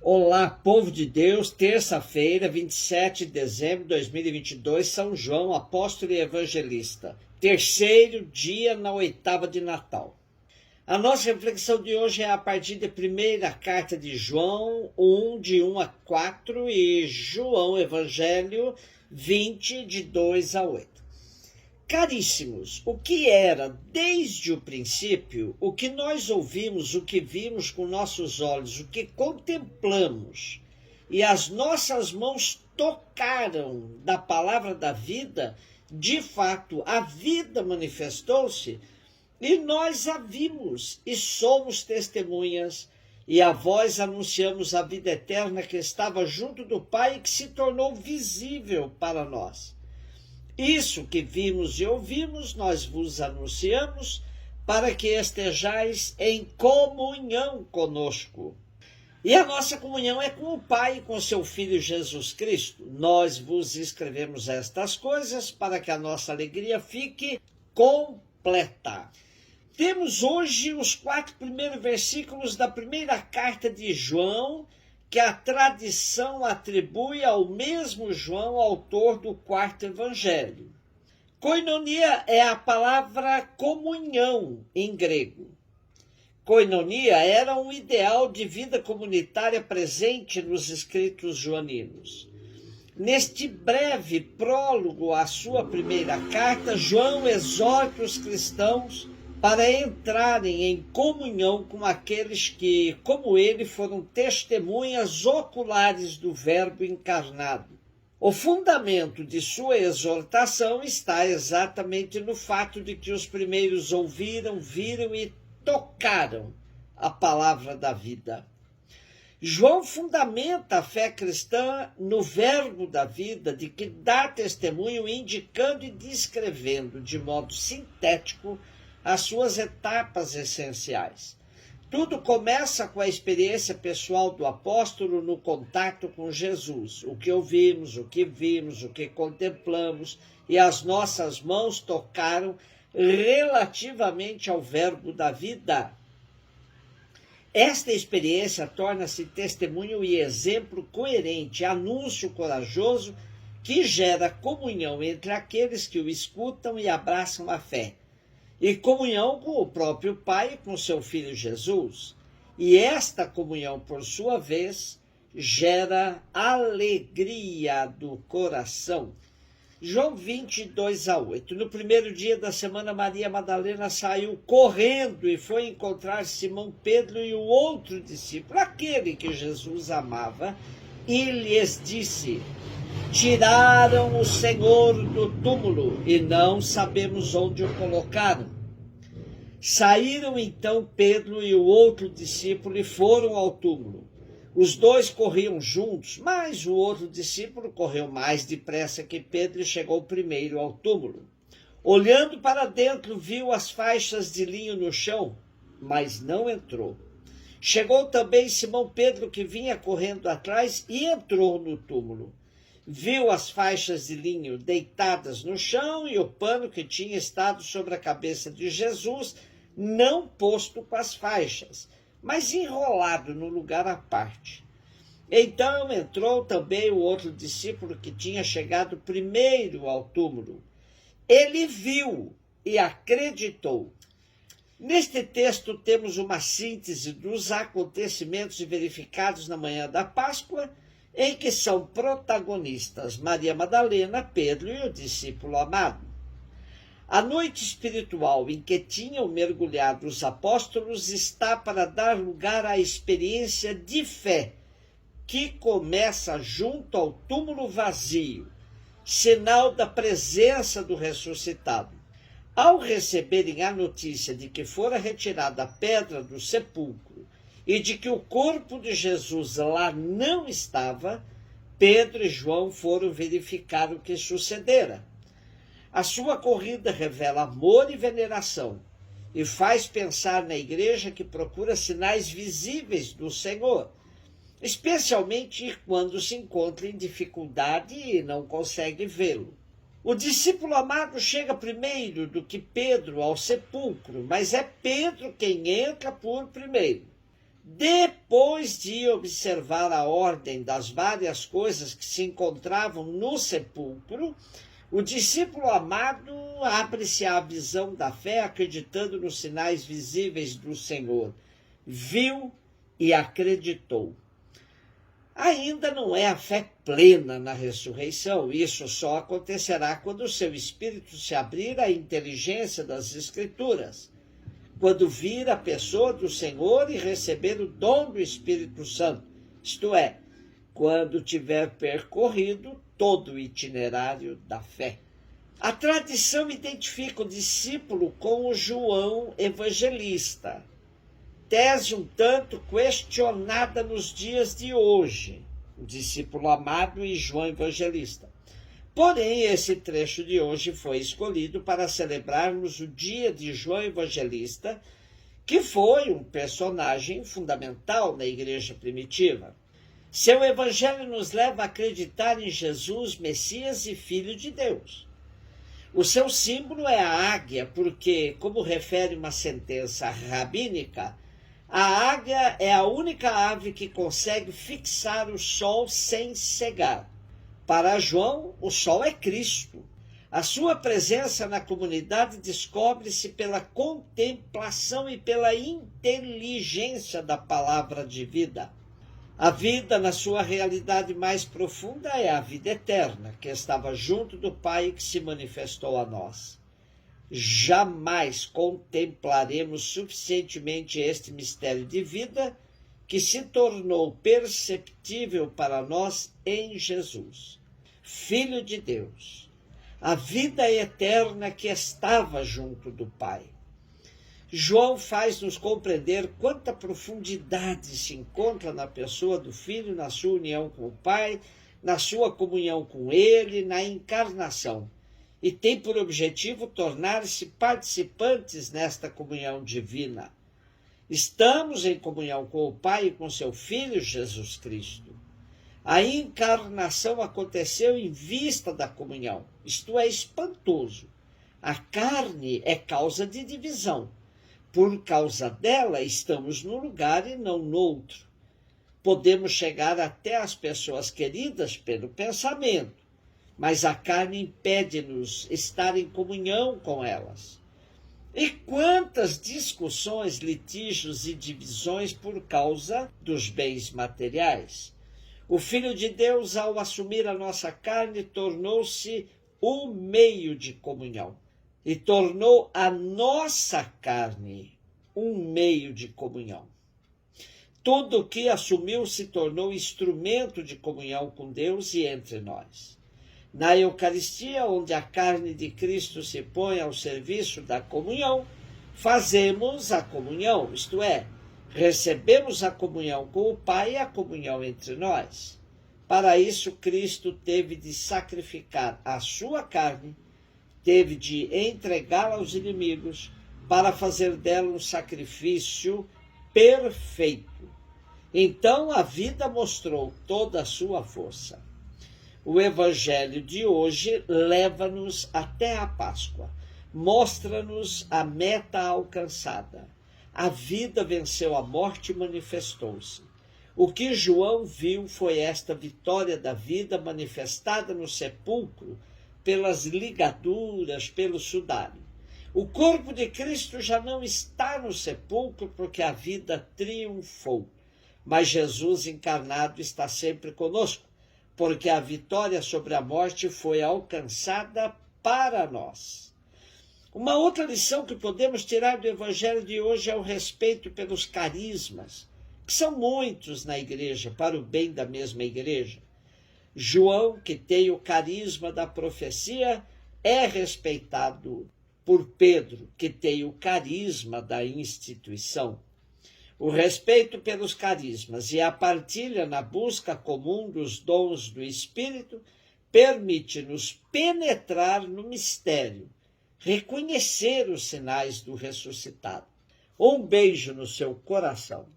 Olá, povo de Deus, terça-feira, 27 de dezembro de 2022, São João, apóstolo e evangelista, terceiro dia na oitava de Natal. A nossa reflexão de hoje é a partir da primeira carta de João 1, de 1 a 4, e João Evangelho 20, de 2 a 8. Caríssimos, o que era desde o princípio, o que nós ouvimos, o que vimos com nossos olhos, o que contemplamos, e as nossas mãos tocaram da palavra da vida, de fato, a vida manifestou-se, e nós a vimos, e somos testemunhas, e a vós anunciamos a vida eterna que estava junto do Pai e que se tornou visível para nós. Isso que vimos e ouvimos, nós vos anunciamos, para que estejais em comunhão conosco. E a nossa comunhão é com o Pai e com seu Filho Jesus Cristo. Nós vos escrevemos estas coisas para que a nossa alegria fique completa. Temos hoje os 4 primeiros versículos da primeira carta de João, que a tradição atribui ao mesmo João, autor do 4º evangelho. Koinonia é a palavra comunhão em grego. Koinonia era um ideal de vida comunitária presente nos escritos joaninos. Neste breve prólogo à sua primeira carta, João exorta os cristãos para entrarem em comunhão com aqueles que, como ele, foram testemunhas oculares do Verbo encarnado. O fundamento de sua exortação está exatamente no fato de que os primeiros ouviram, viram e tocaram a palavra da vida. João fundamenta a fé cristã no Verbo da vida, de que dá testemunho indicando e descrevendo de modo sintético as suas etapas essenciais. Tudo começa com a experiência pessoal do apóstolo no contato com Jesus. O que ouvimos, o que vimos, o que contemplamos, e as nossas mãos tocaram relativamente ao Verbo da vida. Esta experiência torna-se testemunho e exemplo coerente, anúncio corajoso que gera comunhão entre aqueles que o escutam e abraçam a fé, e comunhão com o próprio Pai e com seu Filho Jesus. E esta comunhão, por sua vez, gera alegria do coração. João 20, 2 a 8. No primeiro dia da semana, Maria Madalena saiu correndo e foi encontrar Simão Pedro e o outro discípulo, aquele que Jesus amava, e lhes disse: tiraram o Senhor do túmulo e não sabemos onde o colocaram. Saíram então Pedro e o outro discípulo e foram ao túmulo. Os dois corriam juntos, mas o outro discípulo correu mais depressa que Pedro e chegou primeiro ao túmulo. Olhando para dentro, viu as faixas de linho no chão, mas não entrou. Chegou também Simão Pedro, que vinha correndo atrás, e entrou no túmulo. Viu as faixas de linho deitadas no chão e o pano que tinha estado sobre a cabeça de Jesus, não posto com as faixas, mas enrolado no lugar à parte. Então entrou também o outro discípulo que tinha chegado primeiro ao túmulo. Ele viu e acreditou. Neste texto temos uma síntese dos acontecimentos verificados na manhã da Páscoa, em que são protagonistas Maria Madalena, Pedro e o discípulo amado. A noite espiritual em que tinham mergulhado os apóstolos está para dar lugar à experiência de fé, que começa junto ao túmulo vazio, sinal da presença do ressuscitado. Ao receberem a notícia de que fora retirada a pedra do sepulcro e de que o corpo de Jesus lá não estava, Pedro e João foram verificar o que sucedera. A sua corrida revela amor e veneração e faz pensar na igreja que procura sinais visíveis do Senhor, especialmente quando se encontra em dificuldade e não consegue vê-lo. O discípulo amado chega primeiro do que Pedro ao sepulcro, mas é Pedro quem entra por primeiro. Depois de observar a ordem das várias coisas que se encontravam no sepulcro, o discípulo amado abre-se à visão da fé, acreditando nos sinais visíveis do Senhor. Viu e acreditou. Ainda não é a fé plena na ressurreição. Isso só acontecerá quando o seu espírito se abrir à inteligência das Escrituras, quando vir a pessoa do Senhor e receber o dom do Espírito Santo, isto é, quando tiver percorrido todo o itinerário da fé. A tradição identifica o discípulo com o João Evangelista, tese um tanto questionada nos dias de hoje, o discípulo amado e João Evangelista. Porém, esse trecho de hoje foi escolhido para celebrarmos o dia de João Evangelista, que foi um personagem fundamental na igreja primitiva. Seu evangelho nos leva a acreditar em Jesus, Messias e Filho de Deus. O seu símbolo é a águia, porque, como refere uma sentença rabínica, a águia é a única ave que consegue fixar o sol sem cegar. Para João, o sol é Cristo. A sua presença na comunidade descobre-se pela contemplação e pela inteligência da palavra de vida. A vida, na sua realidade mais profunda, é a vida eterna, que estava junto do Pai e que se manifestou a nós. Jamais contemplaremos suficientemente este mistério de vida que se tornou perceptível para nós em Jesus, Filho de Deus, a vida eterna que estava junto do Pai. João faz-nos compreender quanta profundidade se encontra na pessoa do Filho, na sua união com o Pai, na sua comunhão com Ele, na encarnação, e tem por objetivo tornar-se participantes nesta comunhão divina. Estamos em comunhão com o Pai e com seu Filho Jesus Cristo. A encarnação aconteceu em vista da comunhão. Isto é espantoso. A carne é causa de divisão. Por causa dela, estamos num lugar e não no outro. Podemos chegar até as pessoas queridas pelo pensamento, mas a carne impede-nos estar em comunhão com elas. E quantas discussões, litígios e divisões por causa dos bens materiais. O Filho de Deus, ao assumir a nossa carne, tornou-se o meio de comunhão. E tornou a nossa carne um meio de comunhão. Tudo o que assumiu se tornou instrumento de comunhão com Deus e entre nós. Na Eucaristia, onde a carne de Cristo se põe ao serviço da comunhão, fazemos a comunhão, isto é, recebemos a comunhão com o Pai e a comunhão entre nós. Para isso, Cristo teve de sacrificar a sua carne, teve de entregá-la aos inimigos para fazer dela um sacrifício perfeito. Então a vida mostrou toda a sua força. O evangelho de hoje leva-nos até a Páscoa, mostra-nos a meta alcançada. A vida venceu a morte e manifestou-se. O que João viu foi esta vitória da vida manifestada no sepulcro, pelas ligaduras, pelo sudário. O corpo de Cristo já não está no sepulcro porque a vida triunfou. Mas Jesus encarnado está sempre conosco, porque a vitória sobre a morte foi alcançada para nós. Uma outra lição que podemos tirar do evangelho de hoje é o respeito pelos carismas, que são muitos na igreja, para o bem da mesma igreja. João, que tem o carisma da profecia, é respeitado por Pedro, que tem o carisma da instituição. O respeito pelos carismas e a partilha na busca comum dos dons do Espírito permite-nos penetrar no mistério, reconhecer os sinais do ressuscitado. Um beijo no seu coração.